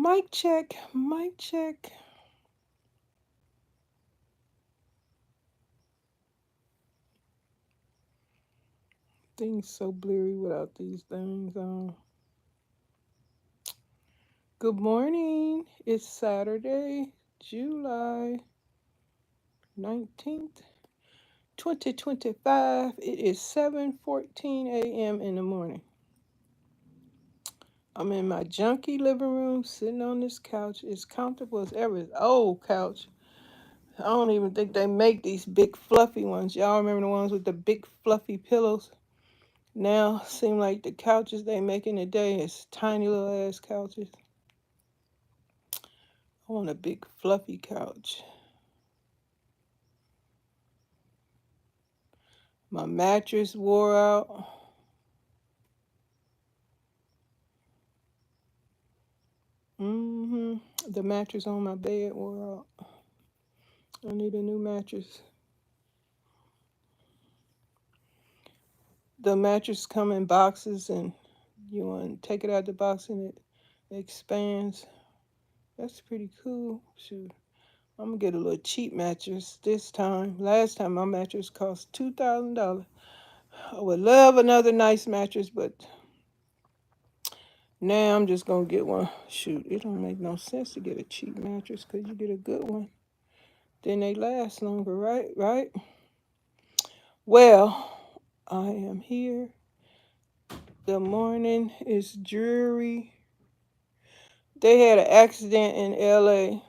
Mic check, mic check. Things so blurry without these things on. Good morning. It's Saturday, July 19th, 2025. It is 7:14 a.m. in the morning. I'm in my junky living room sitting on this couch. It's comfortable as ever. It's old couch. I don't even think they make these big fluffy ones. Y'all remember the ones with the big fluffy pillows? Now seem like the couches they make in the day is tiny little ass couches. I want a big fluffy couch. My mattress wore out. The mattress on my bed wore out. I need a new mattress. The mattress come in boxes and you want to take it out the box and it expands. That's pretty cool. Shoot. I'm gonna get a little cheap mattress this time. Last time my mattress cost $2,000. I would love another nice mattress, but now I'm just gonna get one. Shoot, it don't make no sense to get a cheap mattress because you get a good one. Then they last longer, right? Right? Well, I am here. The morning is dreary. They had an accident in LA.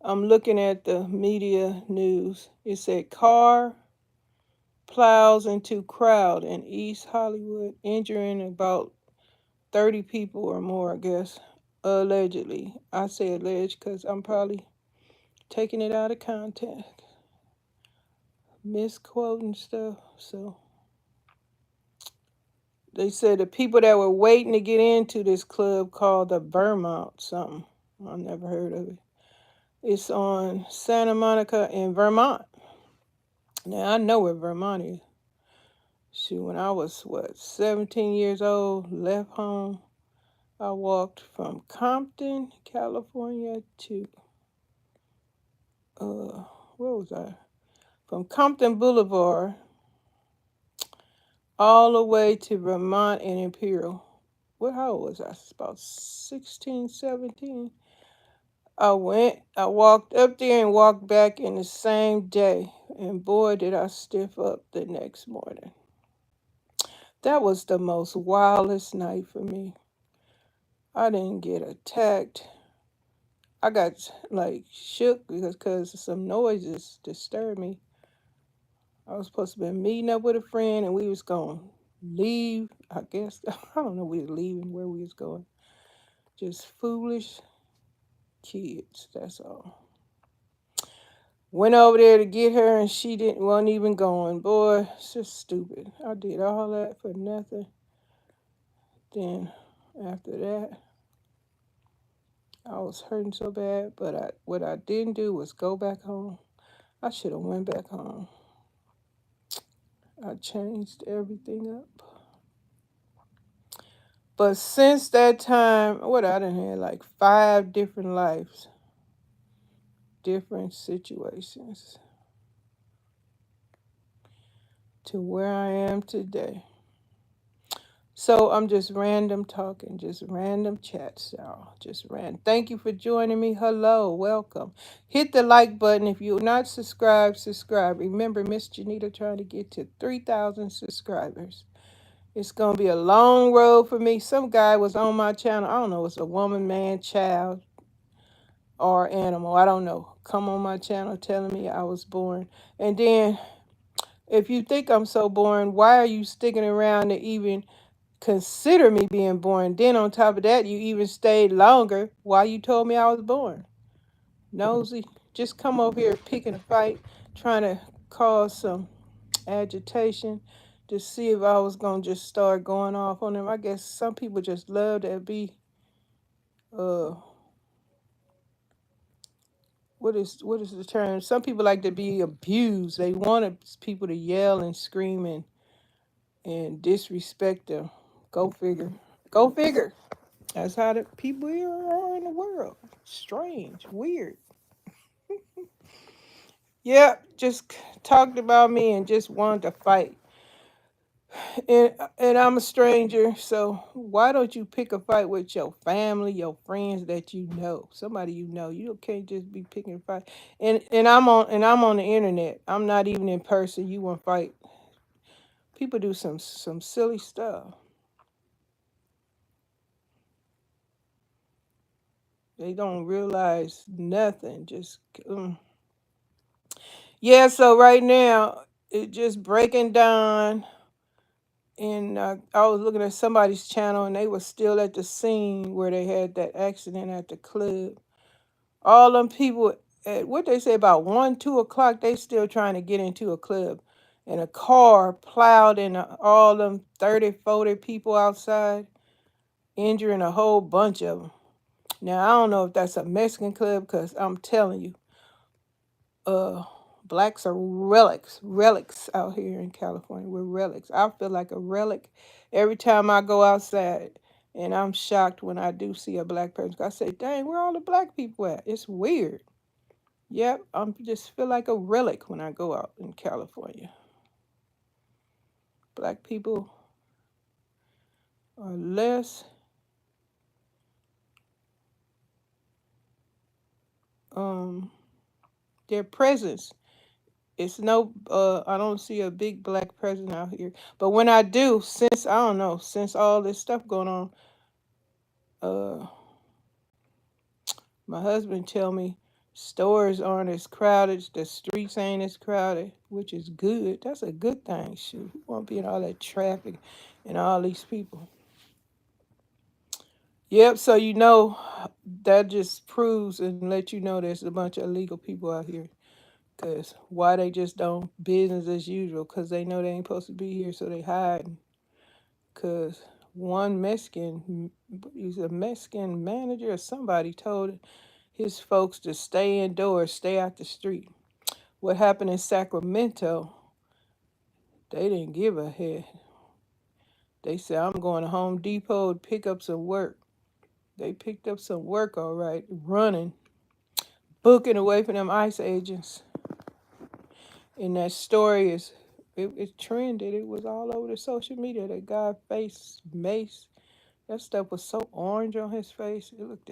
I'm looking at the media news. It said car plows into crowd in East Hollywood, injuring about 30 people or more, I guess, allegedly. I say alleged because I'm probably taking it out of context, misquoting stuff. So they said the people that were waiting to get into this club called the Vermont something. I never heard of it. It's on Santa Monica in Vermont. Now I know where Vermont is. Shoot, when I was 17 years old, left home. I walked from Compton, California to where was I? From Compton Boulevard all the way to Vermont and Imperial. How old was I? About 16, 17. I walked up there and walked back in the same day. And boy, did I stiff up the next morning. That was the most wildest night for me. I didn't get attacked. I got like shook because some noises disturbed me. I was supposed to be meeting up with a friend and we was going to leave. I guess, I don't know, we was leaving where we was going. Just foolish kids, that's all. Went over there to get her and she wasn't even going. Boy, it's just stupid. I did all that for nothing. Then after that, I was hurting so bad, but what I didn't do was go back home. I should have went back home. I changed everything up. But since that time, I done had like 5 different lives, different situations to where I am today. So I'm just random talking, just random chats, y'all. Just random. Thank you for joining me. Hello, welcome. Hit the like button. If you're not subscribed, subscribe. Remember, Miss Janita trying to get to 3,000 subscribers. It's going to be a long road for me. Some guy was on my channel. I don't know, it's a woman, man, child, or animal. I don't know. Come on my channel telling me I was born. And then, if you think I'm so boring, why are you sticking around to even consider me being born? Then on top of that, you even stayed longer while you told me I was born. Nosy. Just come over here picking a fight, trying to cause some agitation to see if I was going to just start going off on them. I guess some people just love to be, what is the term? Some people like to be abused. They wanted people to yell and scream and disrespect them. Go figure. Go figure. That's how the people here are in the world. Strange, weird. Yep, just talked about me and just wanted to fight. And I'm a stranger, so why don't you pick a fight with your family, your friends that you know, somebody you know? You can't just be picking a fight. And I'm on the internet. I'm not even in person. You want to fight? People do some silly stuff. They don't realize nothing. Just yeah. So right now it just breaking down. And I was looking at somebody's channel, and they were still at the scene where they had that accident at the club. All them people at what they say about 1, 2 o'clock, they still trying to get into a club, and a car plowed in all them 30, 40 people outside, injuring a whole bunch of them. Now I don't know if that's a Mexican club, because I'm telling you, uh, blacks are relics out here in California. We're relics. I feel like a relic every time I go outside. And I'm shocked when I do see a black person. I say, dang, where all the black people at? It's weird. Yep, I'm just feel like a relic when I go out in California. Black people are less um their presence. It's no I don't see a big black presence out here. But when I do, since I don't know, since all this stuff going on, uh my husband tell me stores aren't as crowded, the streets ain't as crowded, which is good. That's a good thing. Shoot, we won't be in all that traffic and all these people. Yep, so that just proves and let you know there's a bunch of illegal people out here. Cause why they just don't business as usual? Cause they know they ain't supposed to be here, so they hide. Cause one Mexican, he's a Mexican manager or somebody told his folks to stay indoors, stay out the street. What happened in Sacramento? They didn't give a heck. They said I'm going to Home Depot to pick up some work. They picked up some work, all right, running, booking away from them ICE agents. And that story it trended. It was all over the social media. That guy face mace. That stuff was so orange on his face. It looked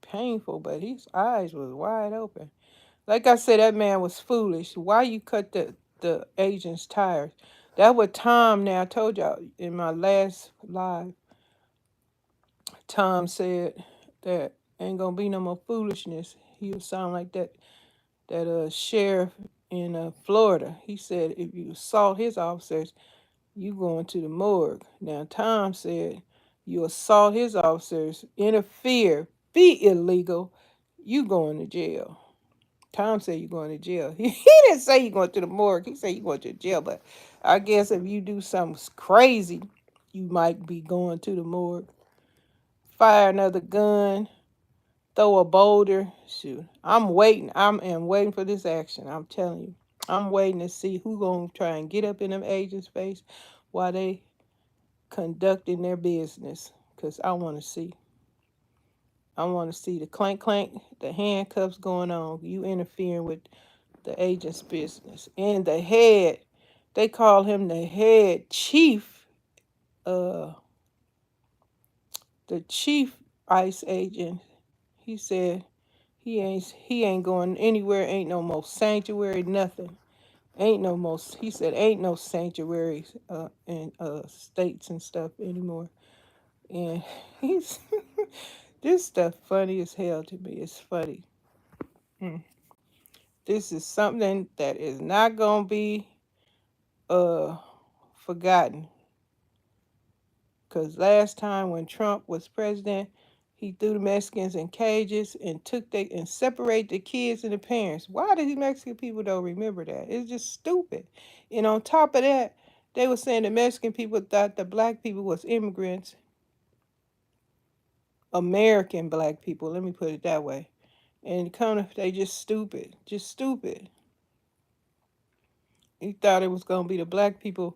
painful, but his eyes was wide open. Like I said, that man was foolish. Why you cut the agent's tires? That what Tom. Now I told y'all in my last live. Tom said that ain't gonna be no more foolishness. He would sound like that sheriff in Florida. He said if you assault his officers, you going to the morgue. Now Tom said you assault his officers, interfere, be illegal, you going to jail. Tom said you going to jail. He didn't say you going to the morgue. He said you going to jail. But I guess if you do something crazy, you might be going to the morgue. Fire another gun, throw a boulder. Shoot, I'm waiting. I am waiting for this action. I'm telling you. I'm waiting to see who gonna try and get up in them agents' face while they conducting their business. Cause I want to see. I want to see the clank clank, the handcuffs going on. You interfering with the agent's business. And the head, they call him the head chief, uh, the chief ICE agent. He said he ain't going anywhere. Ain't no more sanctuary. Nothing. Ain't no more. He said ain't no sanctuaries in states and stuff anymore. And he's this stuff funny as hell to me. It's funny. Mm. This is something that is not gonna be uh forgotten. Cause last time when Trump was president, he threw the Mexicans in cages and and separated the kids and the parents. Why do these Mexican people don't remember that? It's just stupid. And on top of that, they were saying the Mexican people thought the black people was immigrants, American black people. Let me put it that way. And they just stupid, just stupid. He thought it was gonna be the black people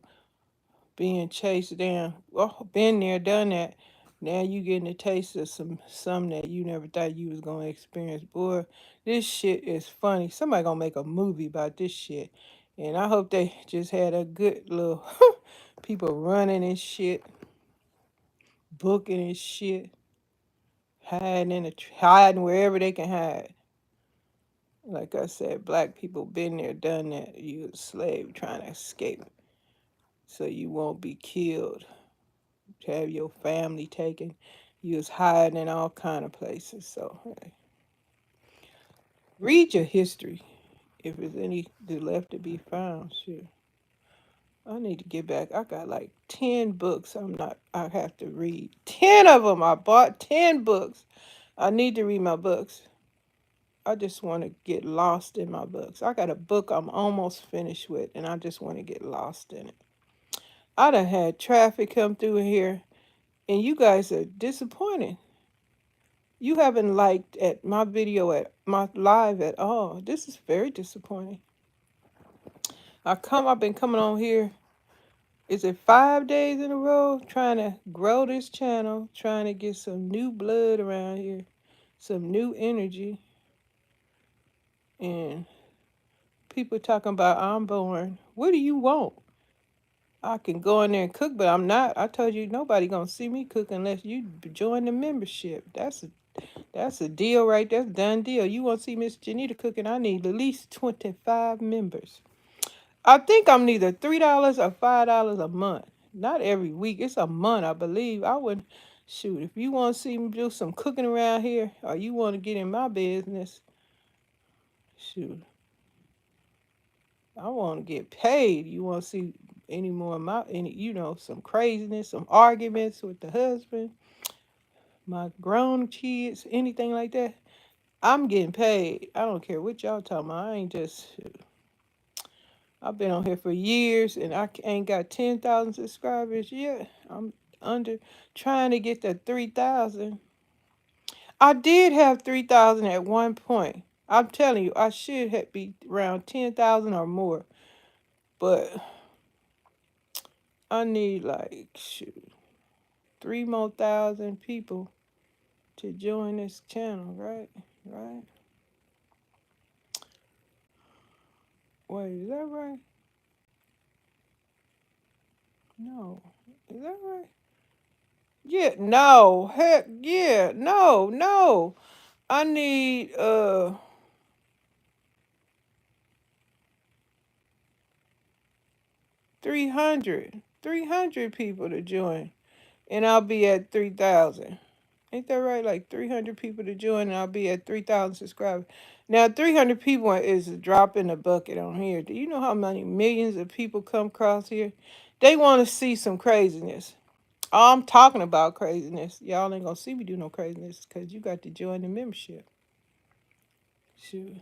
being chased down. Well, been there, done that. Now you getting a taste of some that you never thought you was gonna experience. Boy, this shit is funny. Somebody gonna make a movie about this shit. And I hope they just had a good little people running and shit, booking and shit, hiding wherever they can hide. Like I said, black people been there, done that. You a slave trying to escape so you won't be killed. To have your family taken. You was hiding in all kind of places. So hey, read your history if there's any left to be found. Sure. I need to get back. I got like 10 books. I have to read 10 of them. I bought 10 books. I need to read my books. I just want to get lost in my books. I got a book I'm almost finished with, and I just want to get lost in it. I done had traffic come through here, and you guys are disappointed. You haven't liked at my video at my live at all. This is very disappointing. I've been coming on here. Is it 5 days in a row trying to grow this channel, trying to get some new blood around here, some new energy, and people talking about I'm born. What do you want? I can go in there and cook, but I'm not. I told you nobody gonna see me cook unless you join the membership. That's a deal right there. That's a done deal. You want to see Miss Janita cooking? I need at least 25 members. I think I'm neither $3 or $5 a month. Not every week. It's a month, I believe. I would shoot if you want to see me do some cooking around here, or you want to get in my business. Shoot, I want to get paid. You want to see any more of some craziness, some arguments with the husband, my grown kids, anything like that. I'm getting paid. I don't care what y'all talking about. I ain't just. I've been on here for years and I ain't got 10,000 subscribers yet. I'm under trying to get to 3,000. I did have 3,000 at one point. I'm telling you, I should have be around 10,000 or more. But I need like shoot, 3 more thousand people to join this channel, right? Right? Wait, is that right? No. Is that right? Yeah, no. Heck yeah. No, no. I need 300 people to join and I'll be at 3,000. Ain't that right? Like 300 people to join and I'll be at 3,000 subscribers. Now 300 people is a drop in the bucket on here. Do you know how many millions of people come across here? They want to see some craziness. I'm talking about craziness. Y'all ain't gonna see me do no craziness because you got to join the membership. Shoot.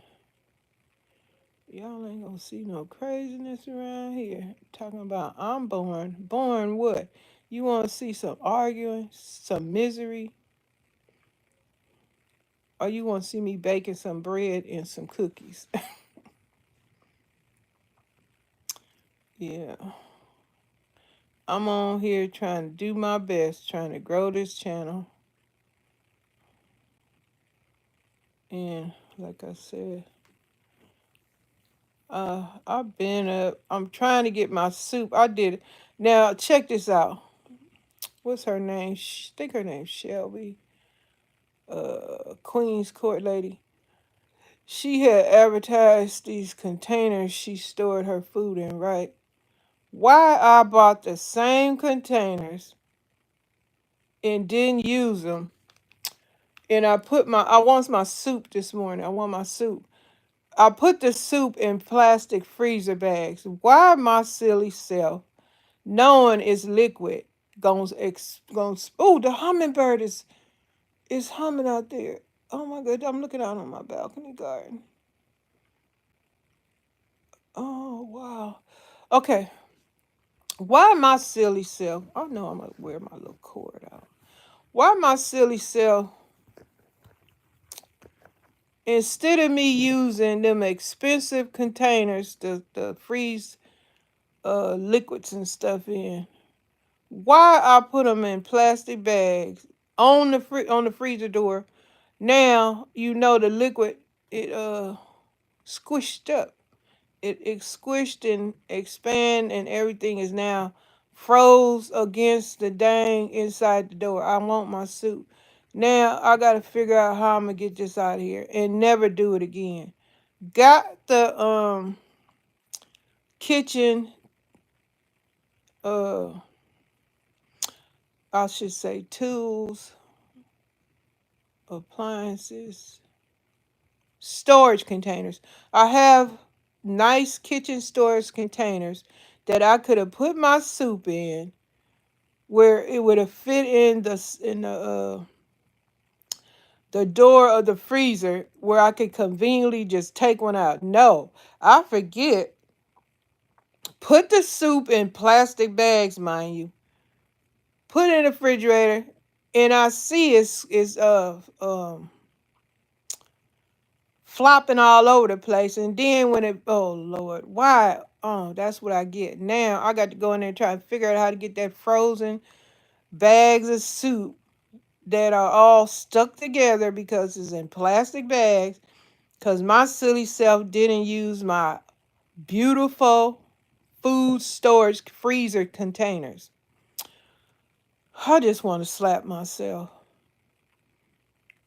Y'all ain't gonna see no craziness around here. Talking about I'm born. Born what? You wanna see some arguing, some misery? Or you wanna see me baking some bread and some cookies? Yeah. I'm on here trying to do my best, trying to grow this channel. And like I said, I've been up. I'm trying to get my soup. I did it. Now check this out. What's her name? I think her name's Shelby. Queen's Court lady. She had advertised these containers she stored her food in, right? Why I bought the same containers and didn't use them, and I want my soup this morning. I want my soup. I put the soup in plastic freezer bags. Why my silly self, knowing it's liquid, oh, the hummingbird is humming out there. Oh my god, I'm looking out on my balcony garden. Oh wow. Okay. Why my silly self? I know I'm gonna wear my little cord out. Why my silly self, instead of me using them expensive containers to freeze liquids and stuff in, why I put them in plastic bags on the freezer door. Now you know the liquid it squished up. It squished and expand and everything is now froze against the dang inside the door. I want my soup. Now I gotta figure out how I'm gonna get this out of here and never do it again. Got the kitchen uh I should say tools, appliances, storage containers. I have nice kitchen storage containers that I could have put my soup in where it would have fit in the door of the freezer where I could conveniently just take one out. No, I forget. Put the soup in plastic bags, mind you. Put it in the refrigerator, and I see it's flopping all over the place. And then when it, oh Lord, why? Oh, that's what I get. Now I got to go in there and try and figure out how to get that frozen bags of soup that are all stuck together because it's in plastic bags. Because my silly self didn't use my beautiful food storage freezer containers. I just want to slap myself.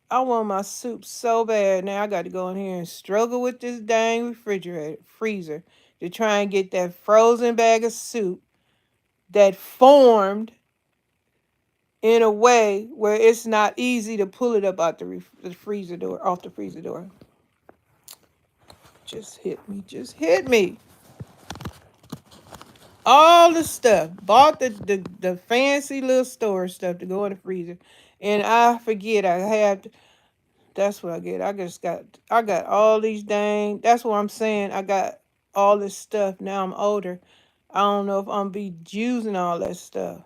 I want my soup so bad. Now I got to go in here and struggle with this dang refrigerator freezer to try and get that frozen bag of soup that formed in a way where it's not easy to pull it up out the freezer door, off the freezer door. Just hit me. Just hit me. All the stuff. Bought the fancy little storage stuff to go in the freezer. And I forget I have to, that's what I get. I got all these dang, that's what I'm saying. I got all this stuff. Now I'm older. I don't know if I'm be using all that stuff.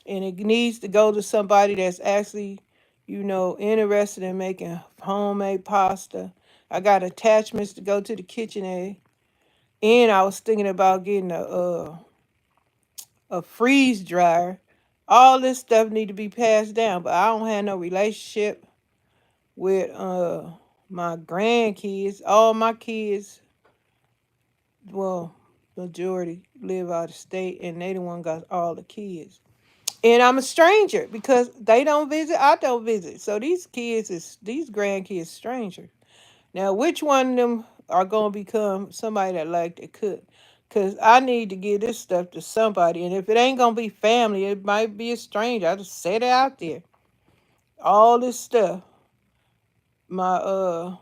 And it needs to go to somebody that's actually, interested in making homemade pasta. I got attachments to go to the KitchenAid. And I was thinking about getting a freeze dryer. All this stuff need to be passed down, but I don't have no relationship with my grandkids. All my kids, well, majority live out of state, and they the one got all the kids. And I'm a stranger because they don't visit, I don't visit. So these grandkids strangers. Now, which one of them are gonna become somebody that like to cook? Cause I need to give this stuff to somebody, and if it ain't gonna be family, it might be a stranger. I just set it out there. All this stuff, my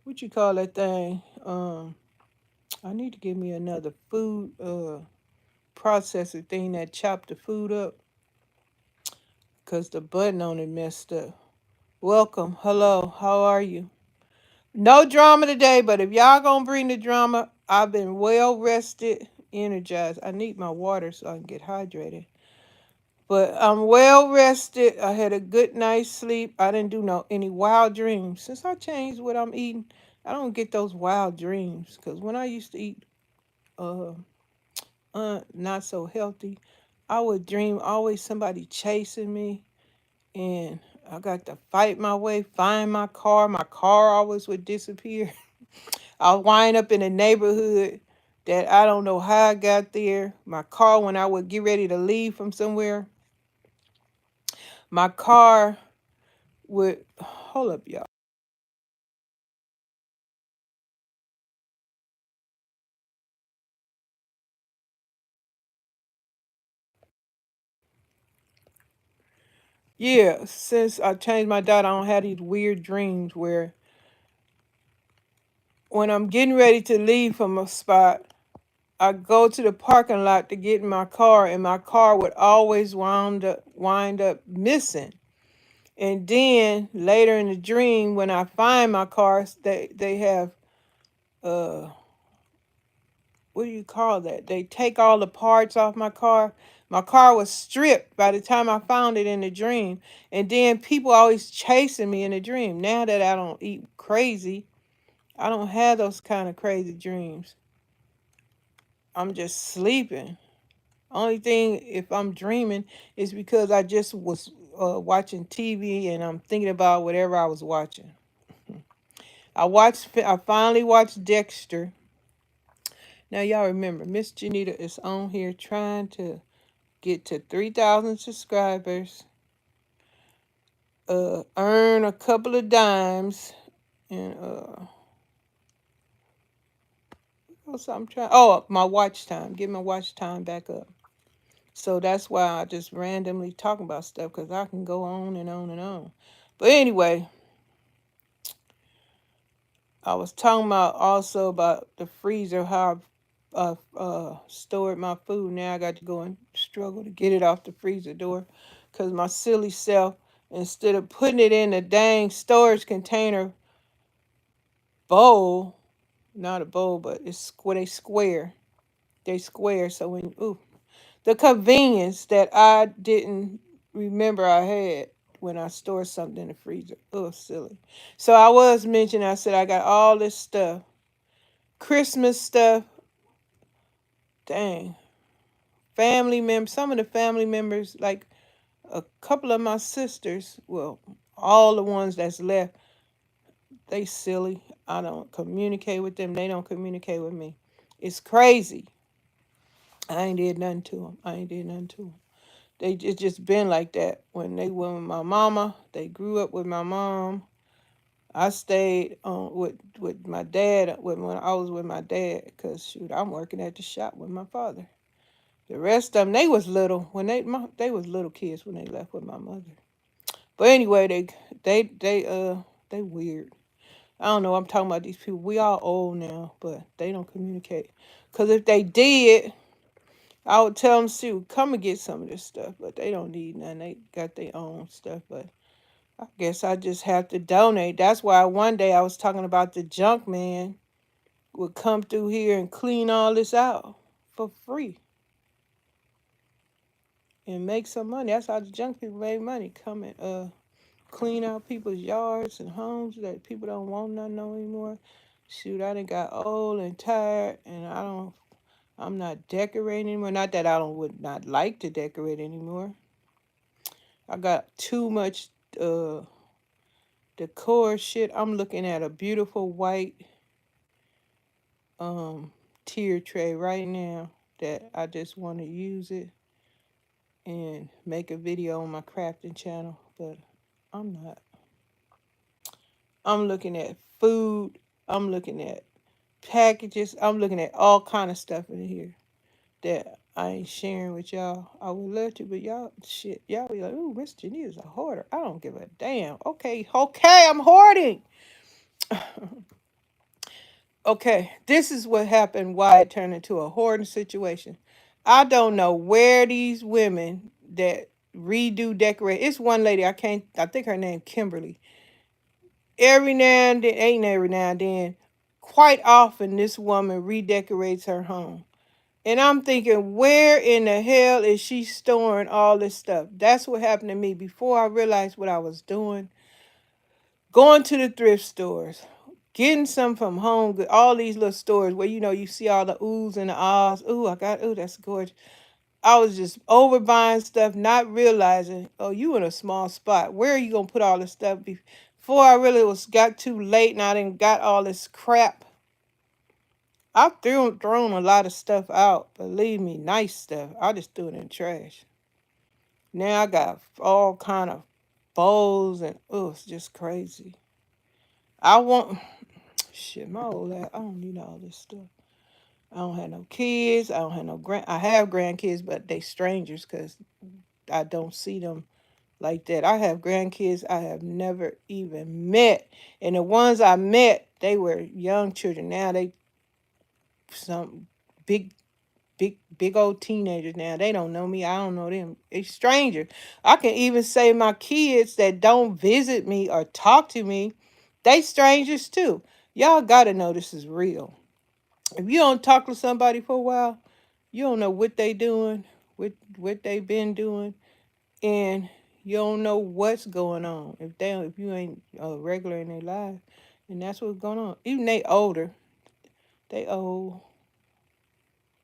what you call that thing? I need to give me another food processor thing that chop the food up, cause the button on it messed up. Welcome, hello, how are you? No drama today, but if y'all gonna bring the drama, I've been well rested, energized. I need my water so I can get hydrated. But I'm well rested. I had a good night's sleep. I didn't do no any wild dreams. Since I changed what I'm eating, I don't get those wild dreams. Cause when I used to eat uh not so healthy, I would dream always somebody chasing me, and I got to fight my way, find my car. My car always would disappear. I'll wind up in a neighborhood that I don't know how I got there. My car, when I would get ready to leave from somewhere, my car would, hold up, y'all. Yeah, since I changed my diet, I don't have these weird dreams where when I'm getting ready to leave from a spot, I go to the parking lot to get in my car, and my car would always wind up missing. And then later in the dream, when I find my car, they have uh what do you call that? They take all the parts off my car. My car was stripped by the time I found it in the dream. And then people always chasing me in the dream. Now that I don't eat crazy, I don't have those kind of crazy dreams. I'm just sleeping. Only thing, if I'm dreaming, is because I just was watching TV and I'm thinking about whatever I was watching. I finally watched Dexter. Now y'all remember, Miss Janita is on here trying to get to 3,000 subscribers, earn a couple of dimes, and what's I'm trying? Oh, my watch time. Get my watch time back up. So that's why I just randomly talk about stuff because I can go on and on and on. But anyway, I was talking about also about the freezer, how I've stored my food. Now I got to go and struggle to get it off the freezer door because my silly self, instead of putting it in a dang storage container bowl, not a bowl, but it's what they square. They square. So when, ooh, the convenience that I didn't remember I had when I stored something in the freezer. Oh, silly. So I was mentioning, I said I got all this stuff, Christmas stuff. Dang. Family members, some of the family members, like a couple of my sisters, well, all the ones that's left, they silly. I don't communicate with them. They don't communicate with me. It's crazy. I ain't did nothing to them. I ain't did nothing to them. It's just been like that. When they were with my mama, they grew up with my mom. I stayed with my dad when I was with my dad, because shoot, I'm working at the shop with my father. The rest of them, they was little when they was little kids when they left with my mother. But anyway, they weird. I don't know. I'm talking about these people. We all old now, but they don't communicate. Cause if they did, I would tell them, "Shoot, come and get some of this stuff." But they don't need none. They got their own stuff. But I guess I just have to donate. That's why one day I was talking about the junk man would come through here and clean all this out for free and make some money. That's how the junk people made money. Come and clean out people's yards and homes that people don't want nothing no anymore. Shoot, I done got old and tired, and I'm not decorating anymore. Not that I don't would not like to decorate anymore. I got too much uh decor shit. I'm looking at a beautiful white um tier tray right now that I just want to use it and make a video on my crafting channel, but I'm not. I'm looking at food. I'm looking at packages. I'm looking at all kind of stuff in here that I ain't sharing with y'all. I would love to, but y'all, shit, y'all be like, "Ooh, Miss Jenny is a hoarder." I don't give a damn. Okay, okay, I'm hoarding. Okay, this is what happened. Why it turned into a hoarding situation. I don't know where these women that redo decorate. It's one lady. I can't. I think her name Kimberly. Every now and then, ain't every now and then, quite often this woman redecorates her home. And I'm thinking, where in the hell is she storing all this stuff? That's what happened to me before I realized what I was doing. Going to the thrift stores, getting some from Home Good, all these little stores where you see all the oohs and the ahs. Ooh, that's gorgeous. I was just overbuying stuff, not realizing, oh, you in a small spot. Where are you gonna put all this stuff before I really got too late and I didn't got all this crap. I've thrown a lot of stuff out. Believe me, nice stuff. I just threw it in the trash. Now I got all kind of bowls and it's just crazy. I want shit, my old ass, I don't need all this stuff. I don't have no kids. I don't have no I have grandkids, but they strangers because I don't see them like that. I have grandkids I have never even met. And the ones I met, they were young children. Now they some big big old teenagers now. They don't know me. I don't know them. It's strangers. I can even say my kids that don't visit me or talk to me, they strangers too. Y'all gotta know this is real. If you don't talk to somebody for a while, you don't know what they doing, what they been doing, and you don't know what's going on if you ain't regular in their life, and that's what's going on. Even they older, they old.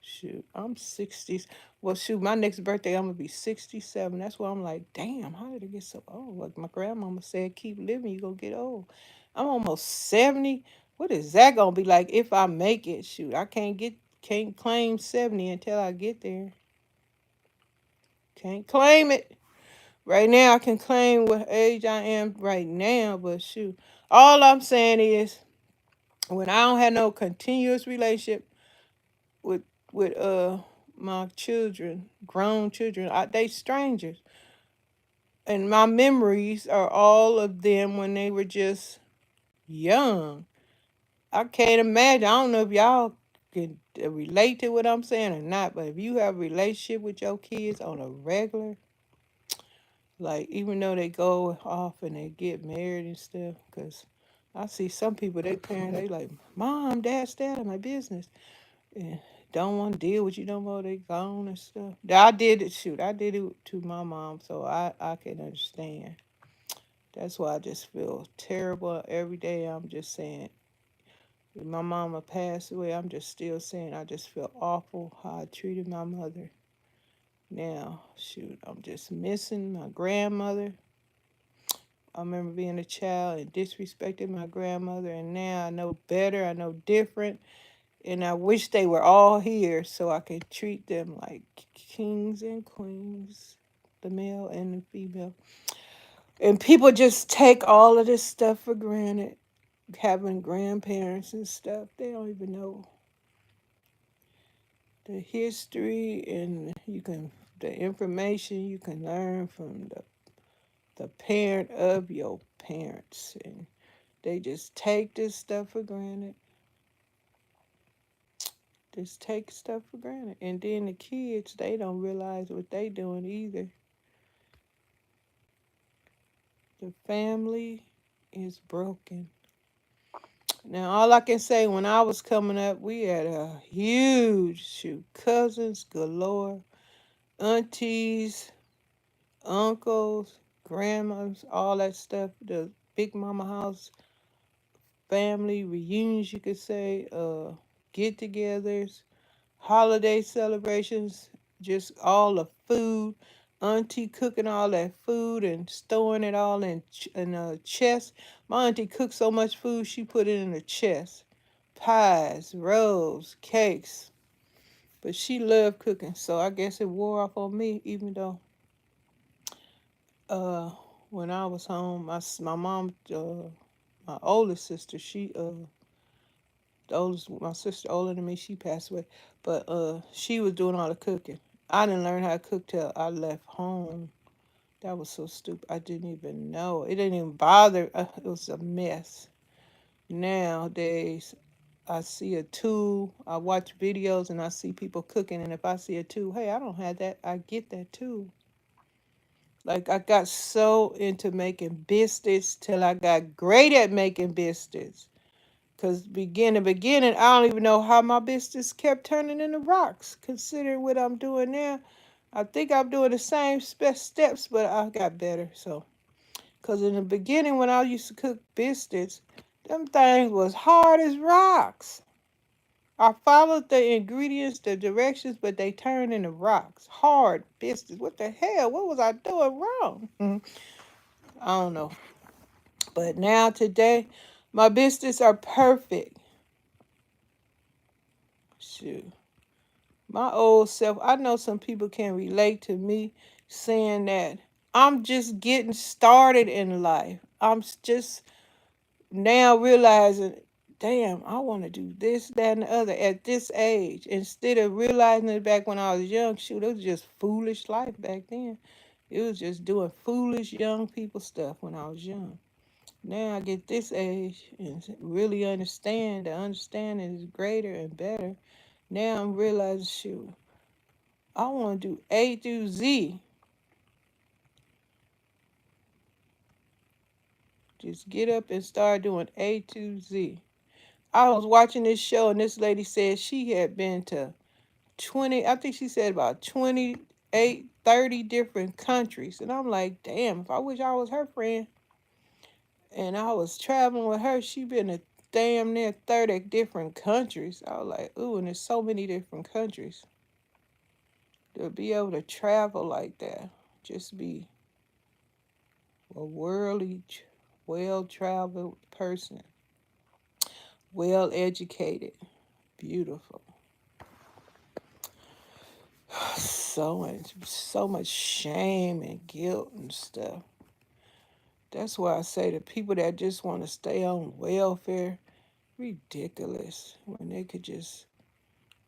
Shoot, I'm 60s. Well, shoot, my next birthday, I'm gonna be 67. That's why I'm like, damn, how did I get so old? Like my grandmama said, keep living, you gonna get old. I'm almost 70. What is that gonna be like if I make it? Shoot, I can't claim 70 until I get there. Can't claim it. Right now, I can claim what age I am right now, but shoot, all I'm saying is when I don't have no continuous relationship with with my children, grown children. They strangers, and my memories are all of them when they were just young. I can't imagine. I don't know if y'all can relate to what I'm saying or not, but if you have a relationship with your kids on a regular, like even though they go off and they get married and stuff, because I see some people, they parents, they like, Mom, Dad, stay out of my business. And don't want to deal with you no more. They gone and stuff. I did it. Shoot, I did it to my mom, so I can understand. That's why I just feel terrible every day. I'm just saying, if my mama passed away, I'm just still saying I just feel awful how I treated my mother. Now, shoot, I'm just missing my grandmother. I remember being a child and disrespecting my grandmother, and now I know better. I know different. And I wish they were all here so I could treat them like kings and queens, the male and the female. And people just take all of this stuff for granted, having grandparents and stuff. They don't even know the history and the information you can learn from the parent of your parents. And they just take this stuff for granted. Just take stuff for granted. And then the kids, they don't realize what they doing either. The family is broken. Now, all I can say, when I was coming up, we had a huge shoot, cousins galore, aunties, uncles, grandmas, all that stuff. The big mama house, family reunions, you could say, get-togethers, holiday celebrations, just all the food. Auntie cooking all that food and storing it all in a chest. My auntie cooked so much food she put it in a chest. Pies, rolls, cakes. But she loved cooking, so I guess it wore off on me. Even though, uh, when I was home, my mom, my oldest sister, the oldest, my sister older than me, she passed away, but she was doing all the cooking. I didn't learn how to cook till I left home. That was so stupid. I didn't even know. It didn't even bother. It was a mess. Nowadays, I see a tool. I watch videos and I see people cooking, and if I see a tool, hey, I don't have that. I get that too. Like I got so into making biscuits till I got great at making biscuits. Cause beginning, I don't even know how my business kept turning into rocks. Considering what I'm doing now, I think I'm doing the same steps, but I got better. So, cause in the beginning when I used to cook biscuits, them things was hard as rocks. I followed the ingredients, the directions, but they turned into rocks. Hard biscuits. What the hell? What was I doing wrong? I don't know. But now today, my biscuits are perfect. Shoot. My old self, I know some people can relate to me saying that I'm just getting started in life. Just now realizing, damn, I want to do this, that, and the other at this age. Instead of realizing it back when I was young, shoot, it was just foolish life back then. It was just doing foolish young people stuff when I was young. Now I get this age and really understand, the understanding is greater and better. Now I'm realizing, shoot, I want to do A through Z. Just get up and start doing A to Z. I was watching this show and this lady said she had been to 20, I think she said about 28, 30 different countries. And I'm like, damn, if I wish I was her friend and I was traveling with her, she been to damn near 30 different countries. I was like, ooh, and there's so many different countries. To be able to travel like that, just be a worldly, well traveled person, well educated, beautiful. So much shame and guilt and stuff. That's why I say the people that just want to stay on welfare, ridiculous. When they could just,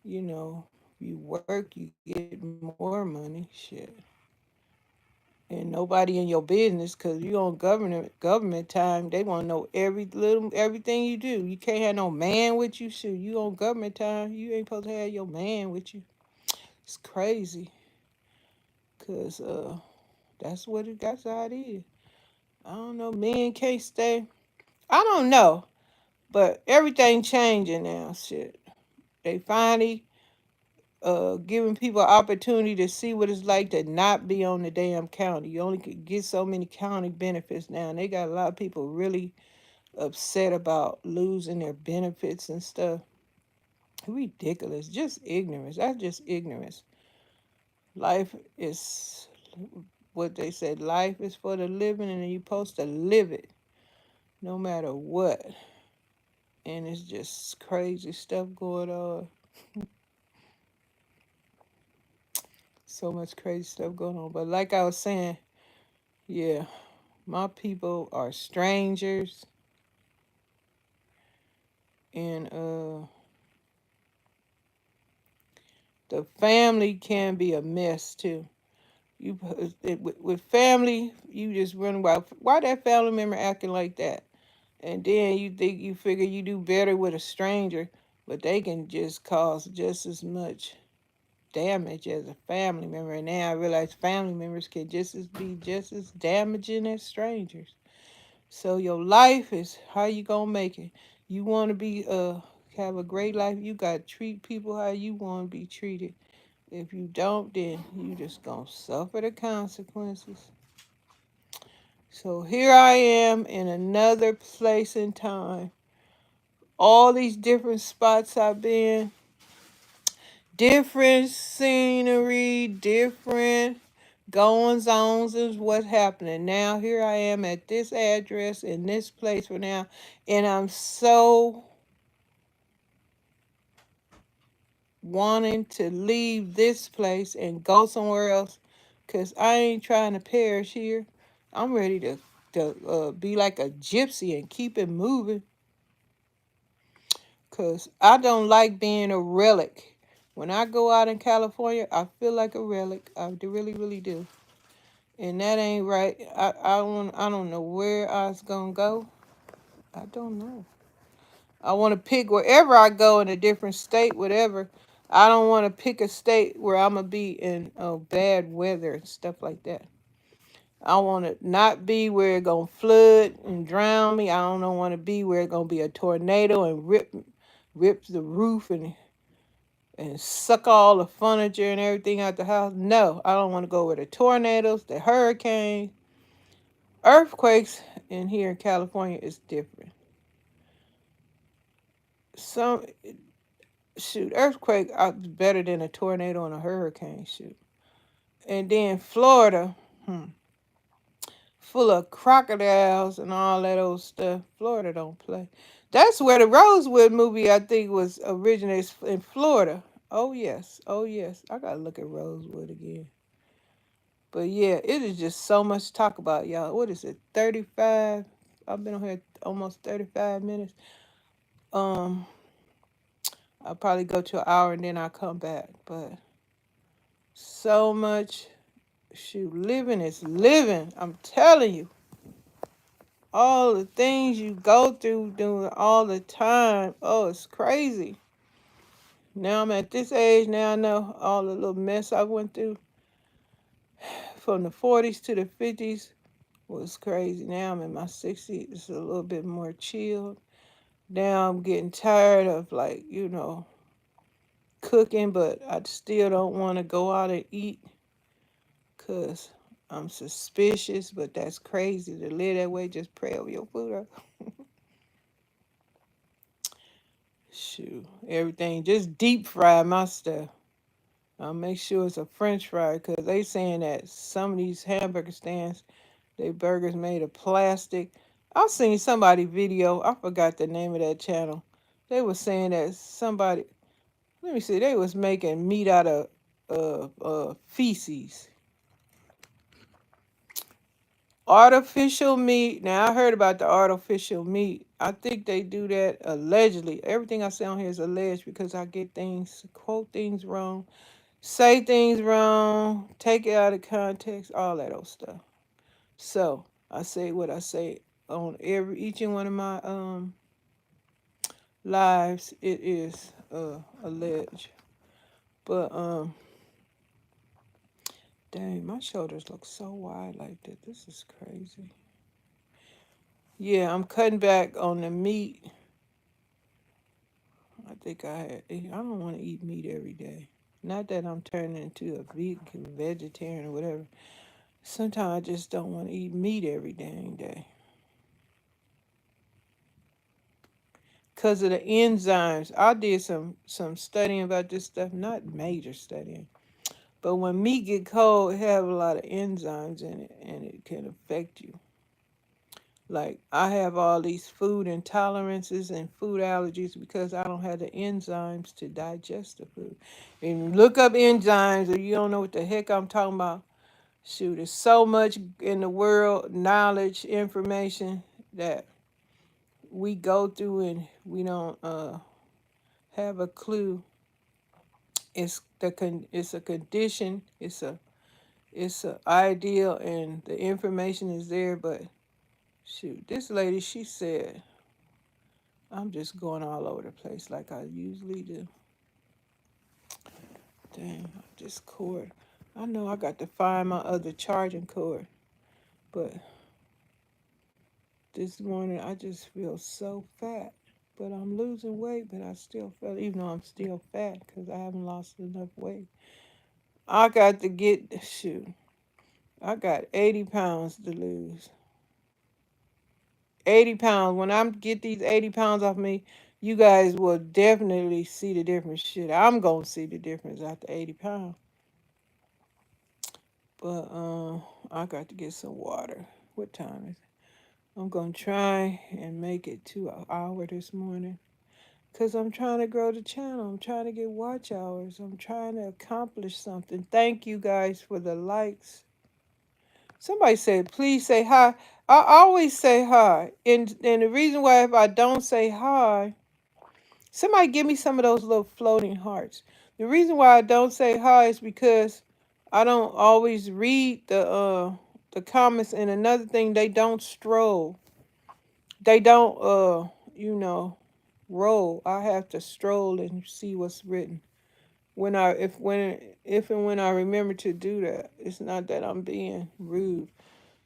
you know, you work, you get more money, shit. And nobody in your business, cause you on government time. They want to know everything you do. You can't have no man with you. Shoot, you on government time. You ain't supposed to have your man with you. It's crazy, cause that's what it got how it is. I don't know. Men can't stay. I don't know, but everything changing now. Shit, they finally giving people opportunity to see what it's like to not be on the damn county. You only could get so many county benefits now, and they got a lot of people really upset about losing their benefits and stuff. Ridiculous, just ignorance. That's just ignorance. Life is what they said. Life is for the living, and you're supposed to live it, no matter what. And it's just crazy stuff going on. So much crazy stuff going on. But like I was saying, yeah, my people are strangers, and the family can be a mess too. You with family, you just run wild. Why that family member acting like that? And then you think you figure you do better with a stranger, but they can just cause just as much damage as a family member. And now I realize family members can be just as damaging as strangers. So your life is how you gonna make it. You want to be have a great life. You gotta treat people how you want to be treated. If you don't, then you just gonna suffer the consequences. So here I am in another place in time. All these different spots I've been, different scenery, different goings ons is what's happening. Now here I am at this address in this place for now, and I'm so wanting to leave this place and go somewhere else, because I ain't trying to perish here. I'm ready to be like a gypsy and keep it moving, because I don't like being a relic. When I go out in California, I feel like a relic. I really, really do. And that ain't right. I don't know where I was gonna go. I don't know. I want to pick wherever I go in a different state, whatever. I don't want to pick a state where I'm gonna be in bad weather and stuff like that. I want to not be where it's gonna flood and drown me. I don't want to be where it's gonna be a tornado and rip the roof and suck all the furniture and everything out the house. No, I don't want to go where the tornadoes, the hurricanes, earthquakes in here in California is different. Some shoot earthquake better than a tornado and a hurricane. Shoot, and then Florida, full of crocodiles and all that old stuff. Florida don't play. That's where the Rosewood movie I think was originated in Florida. Oh yes, oh yes. I gotta look at Rosewood again. But yeah, it is just so much to talk about, y'all. What is it? 35. I've been on here almost 35 minutes. Um, I'll probably go to an hour and then I'll come back. But so much, shoot, living is living. I'm telling you. All the things you go through doing all the time. Oh, it's crazy. Now I'm at this age. Now I know all the little mess I went through from the 40s to the 50s was crazy. Now I'm in my 60s. It's a little bit more chilled. Now I'm getting tired of, like, cooking, but I still don't want to go out and eat because I'm suspicious, but that's crazy to live that way. Just pray over your food. Shoot, everything just deep fry my stuff. I'll make sure it's a French fry because they saying that some of these hamburger stands, they burgers made of plastic. I seen somebody video. I forgot the name of that channel. They was saying that somebody. Let me see. They was making meat out of feces. Artificial meat. Now I heard about the artificial meat. I think they do that allegedly. Everything I say on here is alleged because I get things, quote things wrong, say things wrong, take it out of context, all that old stuff. So I say what I say on every each and one of my lives. It is alleged. But dang, my shoulders look so wide like that. This is crazy. Yeah, I'm cutting back on the meat. I think I don't want to eat meat every day. Not that I'm turning into a vegan, vegetarian, or whatever. Sometimes I just don't want to eat meat every dang day. Because of the enzymes. I did some studying about this stuff, not major studying. But when meat get cold, it have a lot of enzymes in it, and it can affect you. Like I have all these food intolerances and food allergies because I don't have the enzymes to digest the food. And you look up enzymes or you don't know what the heck I'm talking about. Shoot, there's so much in the world, knowledge, information that we go through and we don't have a clue. It's a condition. It's a ideal, and the information is there. But shoot, this lady, she said, I'm just going all over the place like I usually do. Dang, this cord. I know I got to find my other charging cord, but this morning I just feel so fat. But I'm losing weight, but I still feel, even though I'm still fat because I haven't lost enough weight. I got to get, shoot, I got 80 pounds to lose. 80 pounds. When I get these 80 pounds off me, you guys will definitely see the difference. Shit, I'm going to see the difference after 80 pounds. But I got to get some water. What time is it? I'm going to try and make it to an hour this morning. Because I'm trying to grow the channel. I'm trying to get watch hours. I'm trying to accomplish something. Thank you guys for the likes. Somebody said, please say hi. I always say hi. And the reason why if I don't say hi, somebody give me some of those little floating hearts. The reason why I don't say hi is because I don't always read the comments. And another thing, they don't stroll. They don't roll. I have to stroll and see what's written. If and when I remember to do that. It's not that I'm being rude.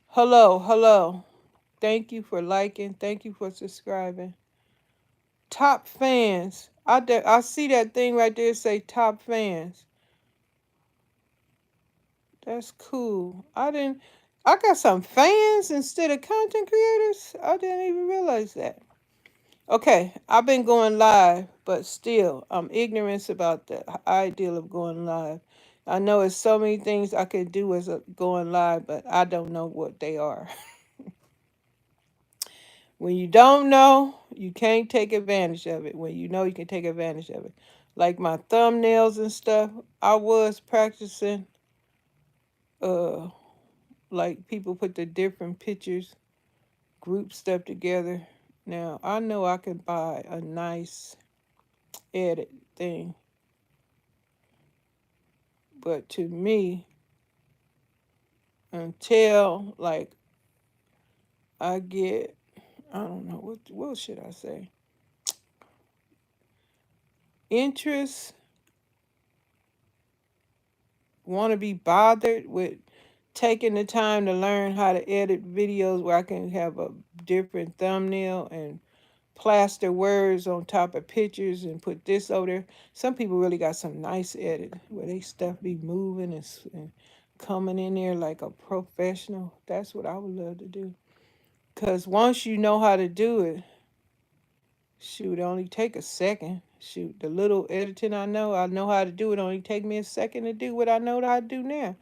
Hello, hello. Thank you for liking. Thank you for subscribing. Top fans. I see that thing right there say top fans. That's cool. I got some fans instead of content creators. I didn't even realize that. Okay, I've been going live, but still, I'm ignorant about the ideal of going live. I know it's so many things I could do as going live, but I don't know what they are. When you don't know, you can't take advantage of it. When you know, you can take advantage of it. Like my thumbnails and stuff, I was practicing, uh, like people put the different pictures, group stuff together. Now, I know I can buy a nice edit thing, but to me, until like I get, I don't know, what should I say? Interest, want to be bothered with taking the time to learn how to edit videos where I can have a different thumbnail and plaster words on top of pictures and put this over there. Some people really got some nice edit where they stuff be moving and coming in there like a professional. That's what I would love to do. Because once you know how to do it, Shoot, it only take a second. Shoot, the little editing I know how to do it. Only take me a second to do what I know how to do now.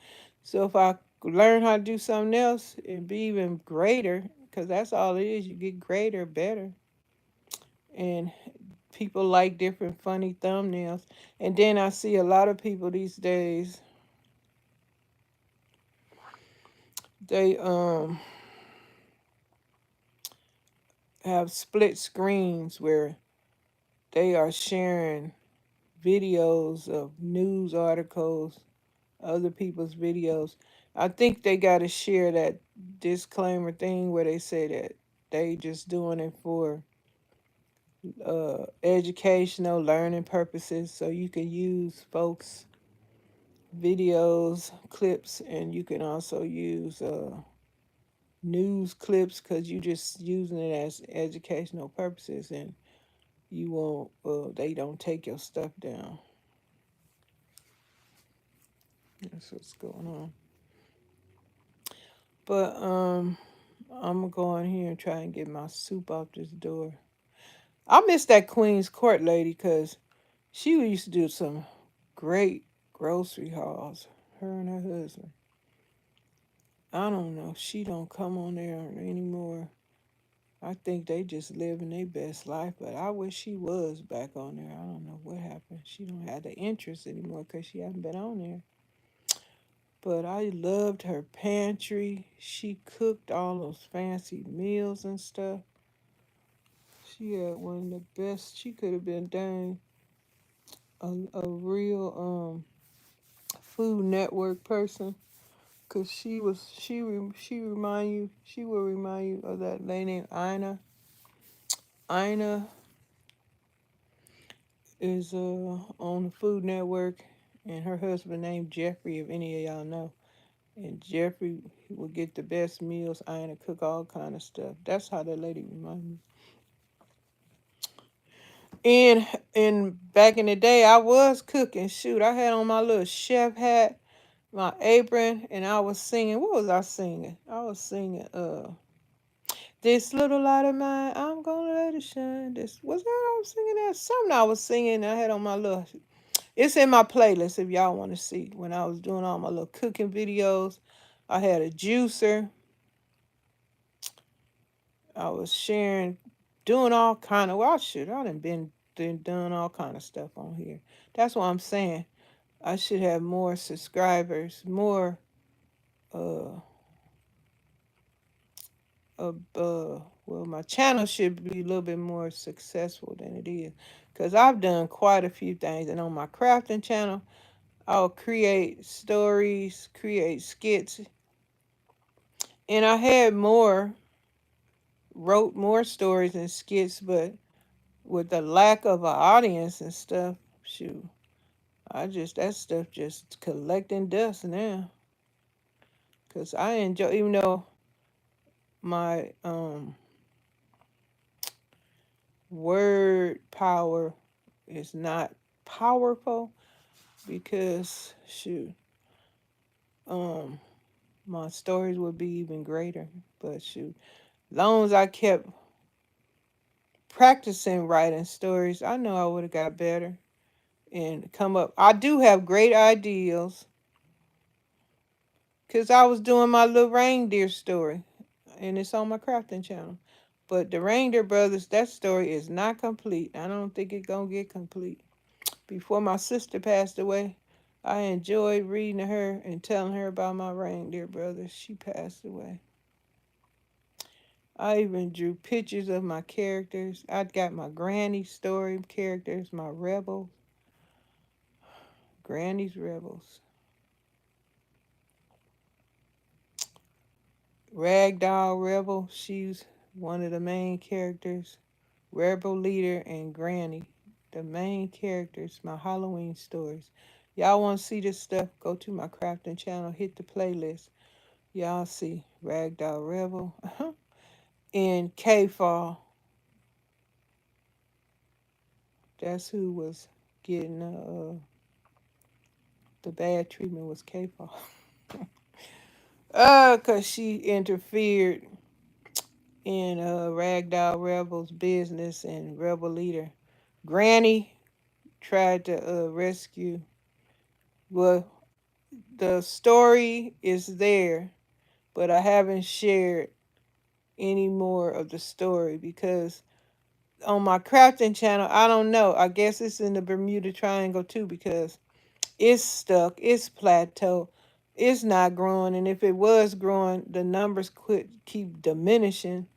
So if I learn how to do something else, it'd be even greater. Cause that's all it is. You get greater, better, and people like different funny thumbnails. And then I see a lot of people these days. They have split screens where they are sharing videos of news articles, other people's videos. I think they got to share that disclaimer thing where they say that they just doing it for educational learning purposes, so you can use folks videos clips, and you can also use news clips because you just using it as educational purposes, and you won't they don't take your stuff down. That's what's going on. But I'm gonna go in here and try and get my soup out this door. I miss that Queen's Court lady because she used to do some great grocery hauls. Her and her husband. I don't know. She don't come on there anymore. I think they just living their best life, but I wish she was back on there. I don't know what happened. She don't have the interest anymore because she hasn't been on there. But I loved her pantry. She cooked all those fancy meals and stuff. She had one of the best. She could have been dang a real Food Network person, cause she remind you, she will remind you of that lady named Ina. Ina is on the Food Network, and her husband named Jeffrey. If any of y'all know, and Jeffrey will get the best meals. Ina cook all kind of stuff. That's how that lady remind me. And back in the day, I was cooking. Shoot, I had on my little chef hat, my apron, and I was singing. What was I singing? I was singing this little light of mine, I'm gonna let it shine. This was that I was singing that. Something I was singing. I had on my little. It's in my playlist if y'all want to see. When I was doing all my little cooking videos, I had a juicer. I was sharing, doing all kind of. Well, I done been done all kind of stuff on here. That's what I'm saying. I should have more subscribers, more uh well, my channel should be a little bit more successful than it is, because I've done quite a few things. And on my crafting channel, I'll create stories, create skits, and I had wrote more stories and skits, but with the lack of an audience and stuff, shoot, that stuff just collecting dust now. Cause I enjoy, even though my word power is not powerful, because shoot, um my stories would be even greater. But shoot, long as I kept practicing writing stories, I know I would have got better and come up. I do have great ideas because I was doing my little reindeer story, and it's on my crafting channel. But the Reindeer Brothers, that story is not complete. I don't think it's gonna get complete. Before my sister passed away, I enjoyed reading to her and telling her about my Reindeer Brothers. She passed away. I even drew pictures of my characters. I got my Granny story characters, my rebels, Granny's rebels. Ragdoll Rebel, she's one of the main characters. Rebel Leader and Granny, the main characters, my Halloween stories. Y'all want to see this stuff? Go to my crafting channel, hit the playlist. Y'all see Ragdoll Rebel and K-Fall. That's who was getting the bad treatment was K-Fall. Cause she interfered in Ragdoll Rebel's business and Rebel leader. Granny tried to rescue. Well, the story is there, but I haven't shared any more of the story because on my crafting channel, I don't know. I guess it's in the Bermuda Triangle too because it's stuck, it's plateau, it's not growing, and if it was growing, the numbers could keep diminishing.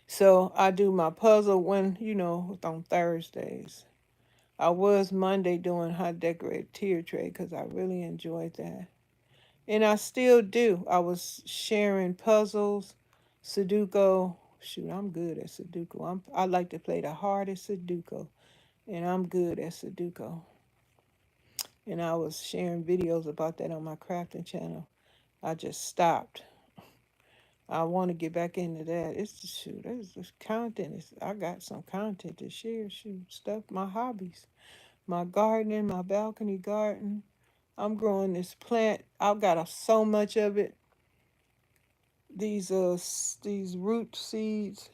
So I do my puzzle when on Thursdays. I was Monday doing hot decorated tier tray because I really enjoyed that. And I still do. I was sharing puzzles, Sudoku. Shoot, I'm good at Sudoku. I like to play the hardest Sudoku, and I'm good at Sudoku. And I was sharing videos about that on my crafting channel. I just stopped. I want to get back into that. It's the shoot. It's just content. I got some content to share. Shoot, stuff. My hobbies, my gardening, my balcony garden. I'm growing this plant. I've got so much of it. These root seeds,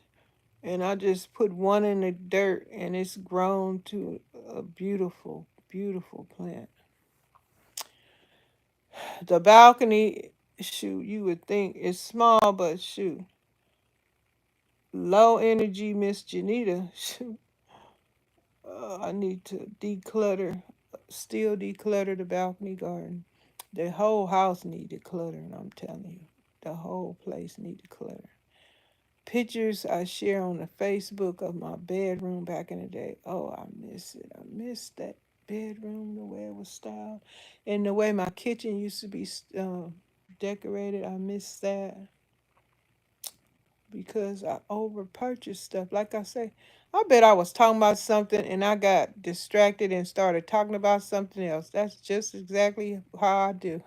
and I just put one in the dirt, and it's grown to a beautiful, beautiful plant. The balcony, shoot, you would think it's small, but shoot, low energy Miss Janita. Shoot, I need to declutter, still declutter the balcony garden. The whole house needed cluttering, I'm telling you. The whole place needed clutter. Pictures I share on the Facebook of my bedroom back in the day. Oh, I miss it. I miss that bedroom, the way it was styled, and the way my kitchen used to be decorated. I miss that because I over purchased stuff. Like I say, I bet I was talking about something and I got distracted and started talking about something else. That's just exactly how I do.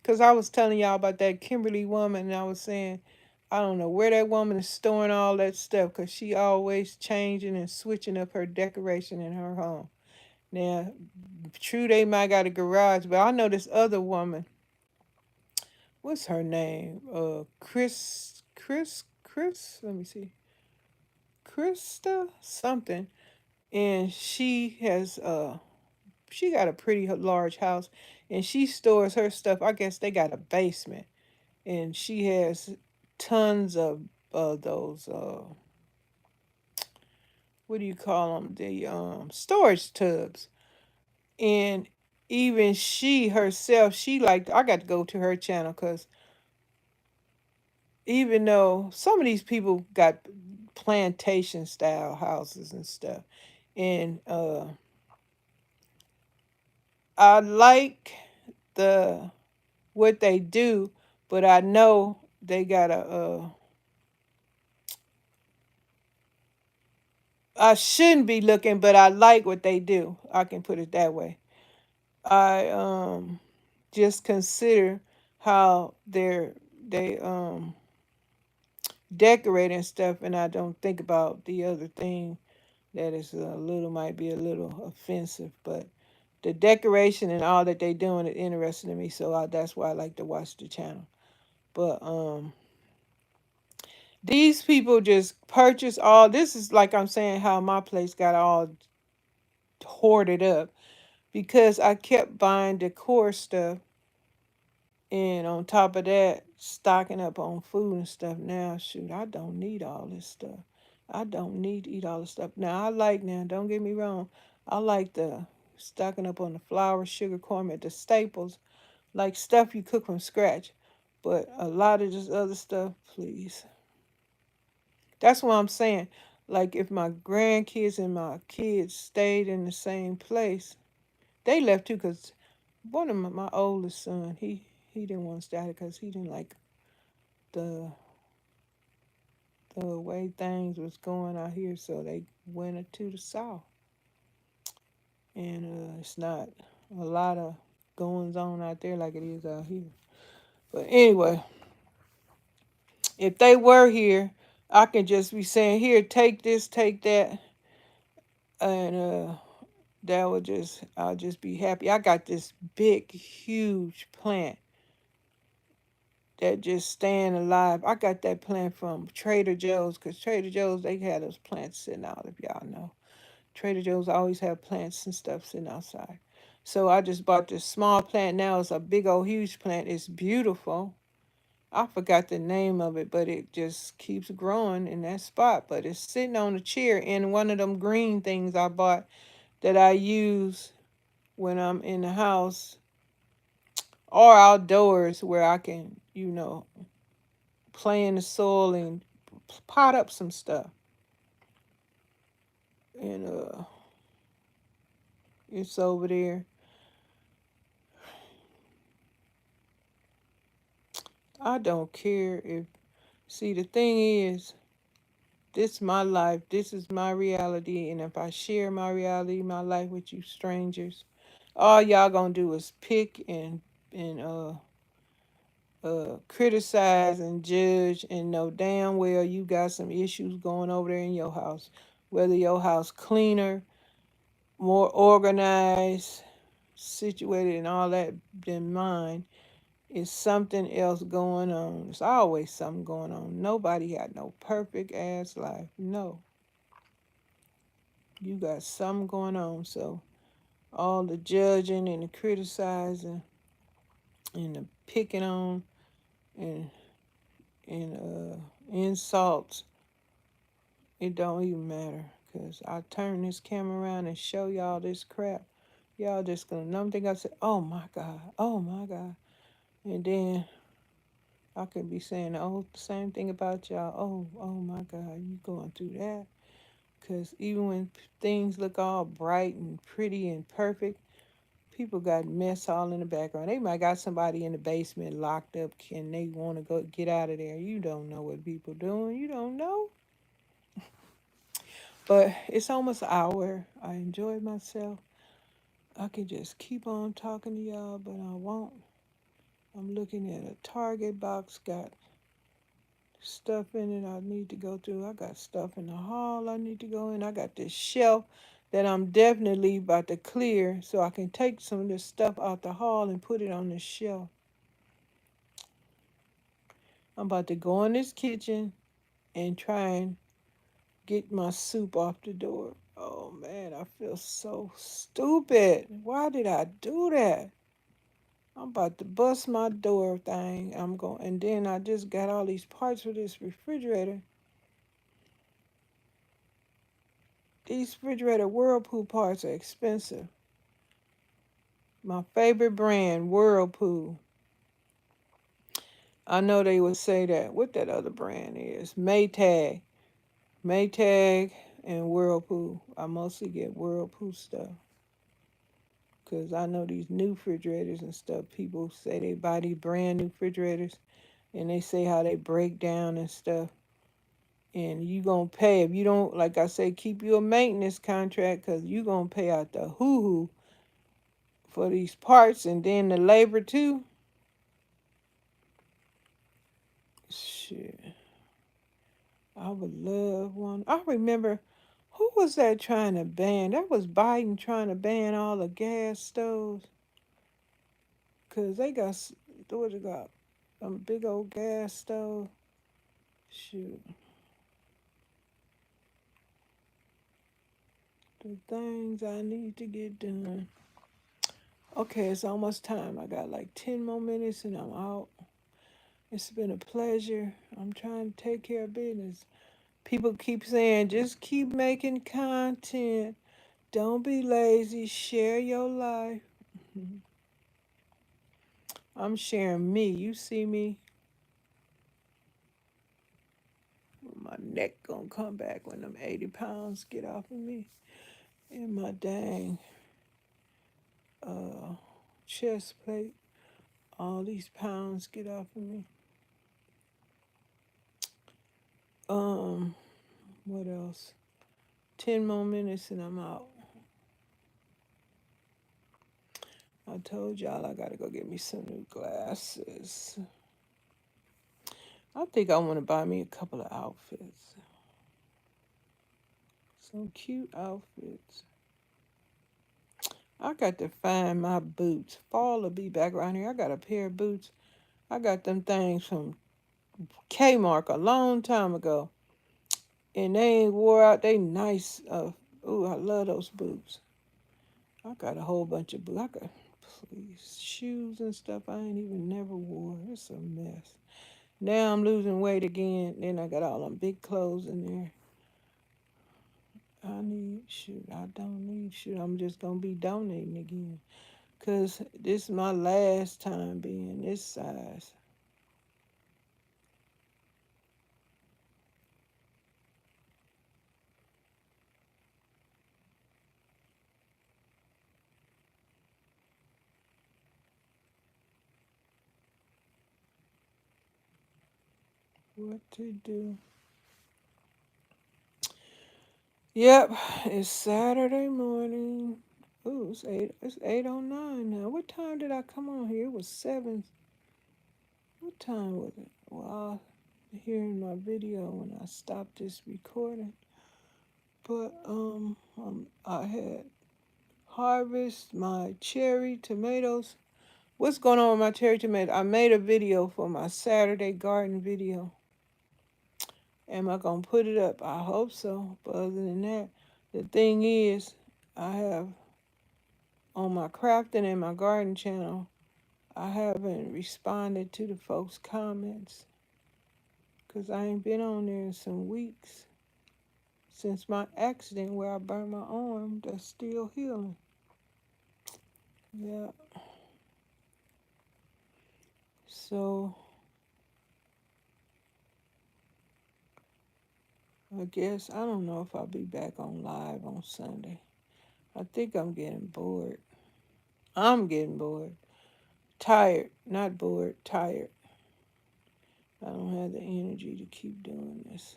Because I was telling y'all about that Kimberly woman, and I was saying, I don't know where that woman is storing all that stuff because she always changing and switching up her decoration in her home. Now, true, they might got a garage, but I know this other woman. What's her name? Chris. Let me see. Krista something. And she got a pretty large house, and she stores her stuff. I guess they got a basement, and she has tons of those what do you call them, the storage tubs. And even she herself, she like, I got to go to her channel because even though some of these people got plantation style houses and stuff, and I like the what they do, but I know they got a I shouldn't be looking, but I like what they do. I can put it that way. I just consider how they decorate and stuff, and I don't think about the other thing that is a little might be a little offensive, but the decoration and all that they doing is interesting to me, so that's why I like to watch the channel. But these people just purchase all. This is like I'm saying how my place got all hoarded up because I kept buying decor stuff, and on top of that, stocking up on food and stuff. Now, shoot, I don't need all this stuff. I don't need to eat all this stuff. Now, don't get me wrong, I like the stocking up on the flour, sugar, corn, the staples, like stuff you cook from scratch. But a lot of this other stuff, please. That's what I'm saying. Like, if my grandkids and my kids stayed in the same place, they left too because one of my oldest son, he didn't want to stay because he didn't like the the way things was going out here, so they went to the south. And it's not a lot of goings on out there like it is out here. But anyway, if they were here, I can just be saying, here, take this, take that, and that would just I'll just be happy. I got this big, huge plant that just staying alive. I got that plant from Trader Joe's because Trader Joe's, they had those plants sitting out, if y'all know. Trader Joe's always have plants and stuff sitting outside. So I just bought this small plant. Now it's a big old huge plant. It's beautiful. I forgot the name of it, but it just keeps growing in that spot. But it's sitting on a chair in one of them green things I bought that I use when I'm in the house or outdoors where I can, play in the soil and pot up some stuff. And it's over there. I don't care if, see, the thing is, this is my life. This is my reality. And if I share my reality, my life with you strangers, all y'all gonna do is pick and criticize and judge and know damn well you got some issues going over there in your house. Whether your house cleaner, more organized, situated and all that than mine, is something else going on. There's always something going on. Nobody got no perfect ass life. No. You got something going on. So all the judging and the criticizing and the picking on and and insults, it don't even matter. Cause I turn this camera around and show y'all this crap. Y'all just gonna numb think I say, oh my God, oh my God. And then I could be saying the same thing about y'all. Oh my God, you going through that? Cause even when things look all bright and pretty and perfect, people got mess all in the background. They might got somebody in the basement locked up and they want to go get out of there. You don't know what people doing. You don't know. But it's almost an hour. I enjoyed myself. I could just keep on talking to y'all, but I won't. I'm looking at a Target box, got stuff in it I need to go through. I got stuff in the hall I need to go in. I got this shelf that I'm definitely about to clear so I can take some of this stuff out the hall and put it on the shelf. I'm about to go in this kitchen and try and get my soup off the door. Oh man, I feel so stupid. Why did I do that? I'm about to bust my door thing. I'm going, and then I just got all these parts for this refrigerator. These refrigerator Whirlpool parts are expensive. My favorite brand, Whirlpool. I know they would say that. What that other brand is? Maytag. Maytag and Whirlpool. I mostly get Whirlpool stuff. Because I know these new refrigerators and stuff, people say they buy these brand new refrigerators and they say how they break down and stuff. And you going to pay. If you don't, like I say, keep you a maintenance contract because you going to pay out the hoo-hoo for these parts and then the labor too. Shit. I would love one. I remember, who was that trying to ban? That was Biden trying to ban all the gas stoves. Because they got, what they got? A big old gas stove. Shoot. The things I need to get done. Okay, it's almost time. I got like 10 more minutes and I'm out. It's been a pleasure. I'm trying to take care of business. People keep saying, just keep making content. Don't be lazy. Share your life. I'm sharing me. You see me? My neck gonna come back when them 80 pounds get off of me. And my dang uh, chest plate. All these pounds get off of me. Um, what else? 10 more minutes and I'm out. I told y'all I gotta go get me some new glasses. I think I want to buy me a couple of outfits. Some cute outfits. I got to find my boots. Fall will be back around here. I got a pair of boots. I got them things from Kmart a long time ago, and they ain't wore out. They nice. Ooh, I love those boots. I got a whole bunch of boots. I got please shoes and stuff I ain't even never wore. It's a mess. Now I'm losing weight again. Then I got all them big clothes in there. I need shoot. I don't need shoot. I'm just gonna be donating again. Cause this is my last time being this size. What to do? Yep, it's Saturday morning. Ooh, it's 8:09 now. What time did I come on here? It was 7. What time was it? Well, I'll hear in my video when I stop this recording. But I had harvest my cherry tomatoes. What's going on with my cherry tomato? I made a video for my Saturday garden video. Am I gonna put it up? I hope so. But other than that, the thing is, I have on my crafting and my garden channel, I haven't responded to the folks' comments because I ain't been on there in some weeks since my accident where I burned my arm that's still healing. Yeah. So I guess I don't know if I'll be back on live on Sunday. I think I'm getting bored. I'm getting bored. Tired. Not bored, tired. I don't have the energy to keep doing this.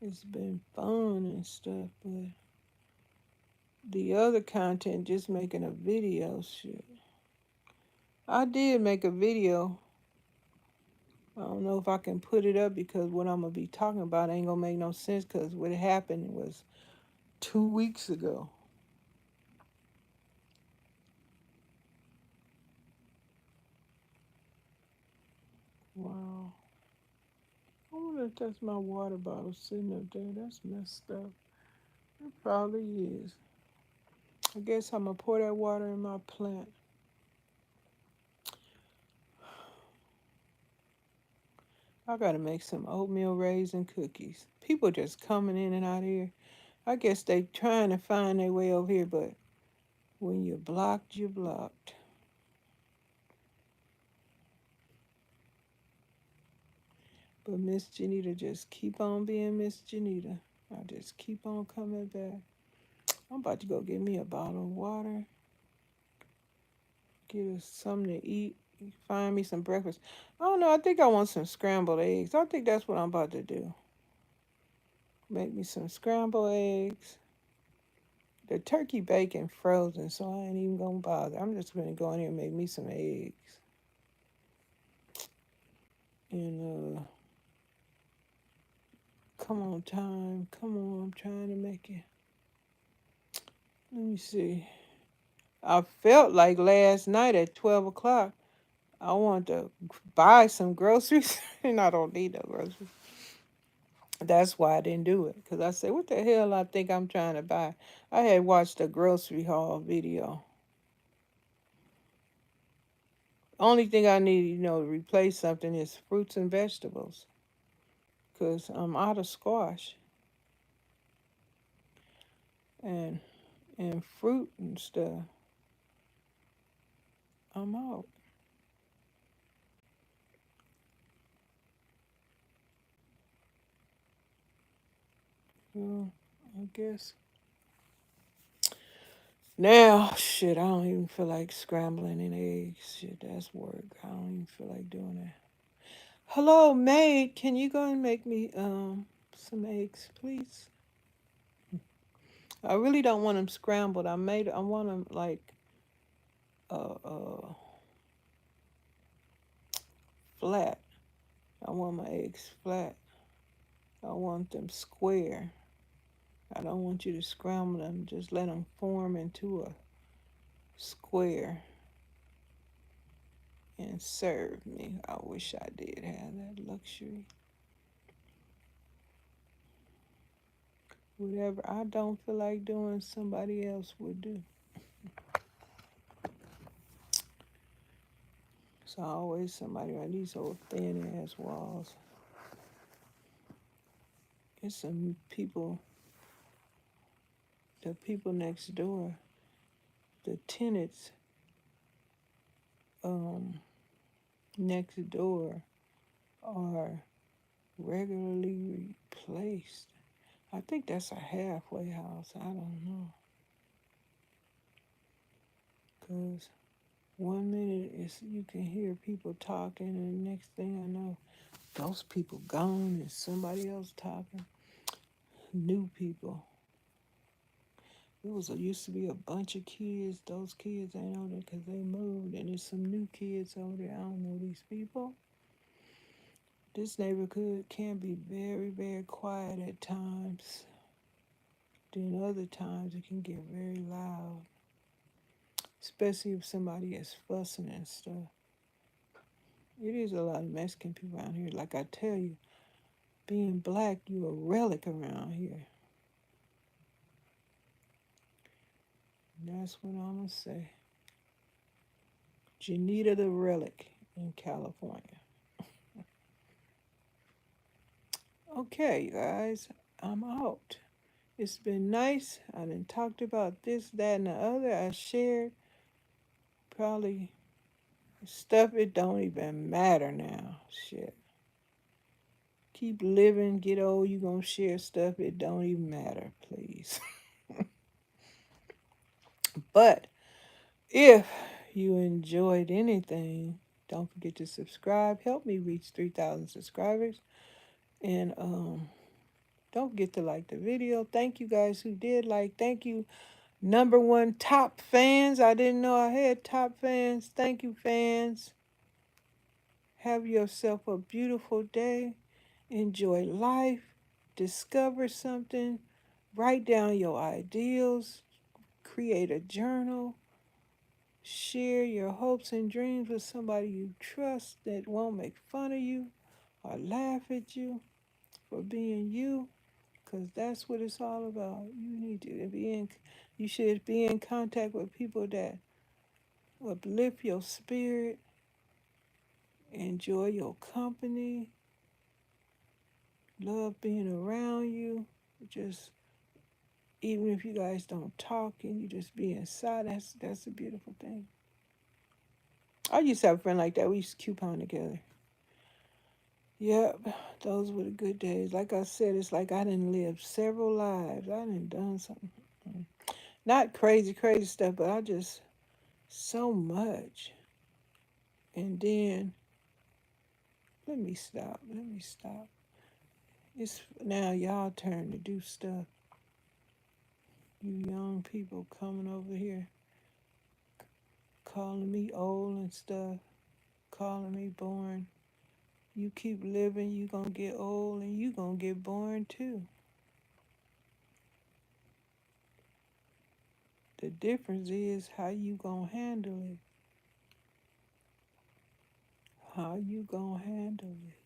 It's been fun and stuff, but the other content, just making a video, shit. I did make a video. I don't know if I can put it up because what I'm gonna be talking about ain't gonna make no sense because what happened was 2 weeks ago. Wow. I wonder if that's my water bottle sitting up there. That's messed up. It probably is. I guess I'm gonna pour that water in my plant. I gotta make some oatmeal raisin cookies. People just coming in and out here. I guess they trying to find their way over here, but when you're blocked, you're blocked. But Miss Janita just keep on being Miss Janita. I just keep on coming back. I'm about to go get me a bottle of water, get us something to eat, find me some breakfast. I don't know, I think I want some scrambled eggs. I think that's what I'm about to do. Make me some scrambled eggs. The turkey bacon frozen, so I ain't even gonna bother. I'm just gonna go in here and make me some eggs. And come on, time. Come on, I'm trying to make it. Let me see. I felt like last night at 12 o'clock, I wanted to buy some groceries, and I don't need no groceries. That's why I didn't do it. Because I said, what the hell I think I'm trying to buy? I had watched a grocery haul video. Only thing I need, to replace something is fruits and vegetables. Because I'm out of squash and, and fruit and stuff. I'm out. Well, I guess. Now, shit, I don't even feel like scrambling in eggs. Shit, that's work. I don't even feel like doing that. Hello, maid. Can you go and make me some eggs, please? I really don't want them scrambled. I want them like uh flat. I want my eggs flat. I want them square. I don't want you to scramble them. Just let them form into a square. and serve me. I wish I did have that luxury. Whatever I don't feel like doing, somebody else would do. So always somebody on these old thin ass walls. It's some people, the people next door, the tenants um, next door are regularly replaced. I think that's a halfway house. I don't know. Because one minute is you can hear people talking, and the next thing I know, those people gone and somebody else talking. New people. Used to be a bunch of kids. Those kids ain't over there because they moved, and there's some new kids over there. I don't know these people. This neighborhood can be very, very quiet at times. Then other times it can get very loud, especially if somebody is fussing and stuff. It is a lot of Mexican people around here. Like I tell you, being black, you a relic around here. And that's what I'm gonna say. Janita the Relic in California. Okay, guys, I'm out. It's been nice. I done talked about this, that, and the other. I shared probably stuff it don't even matter now. Shit. Keep living, get old, you gonna share stuff it don't even matter, please. But if you enjoyed anything, don't forget to subscribe. Help me reach 3,000 subscribers. And don't forget to like the video. Thank you guys who did like. Thank you, number one top fans. I didn't know I had top fans. Thank you, fans. Have yourself a beautiful day. Enjoy life. Discover something. Write down your ideals. Create a journal. Share your hopes and dreams with somebody you trust that won't make fun of you or laugh at you for being you, because that's what it's all about. You should be in contact with people that uplift your spirit, enjoy your company, love being around you. Just even if you guys don't talk and you just be inside, that's a beautiful thing. I used to have a friend like that. We used to coupon together. Yep, those were the good days. Like I said, it's like I didn't live several lives. I didn't done something. Not crazy, crazy stuff, but I just so much. And then let me stop. Let me stop. It's now y'all turn to do stuff. You young people coming over here calling me old and stuff, calling me boring. You keep living, you gonna get old and you gonna get boring too. The difference is how you gonna handle it. How you gonna handle it.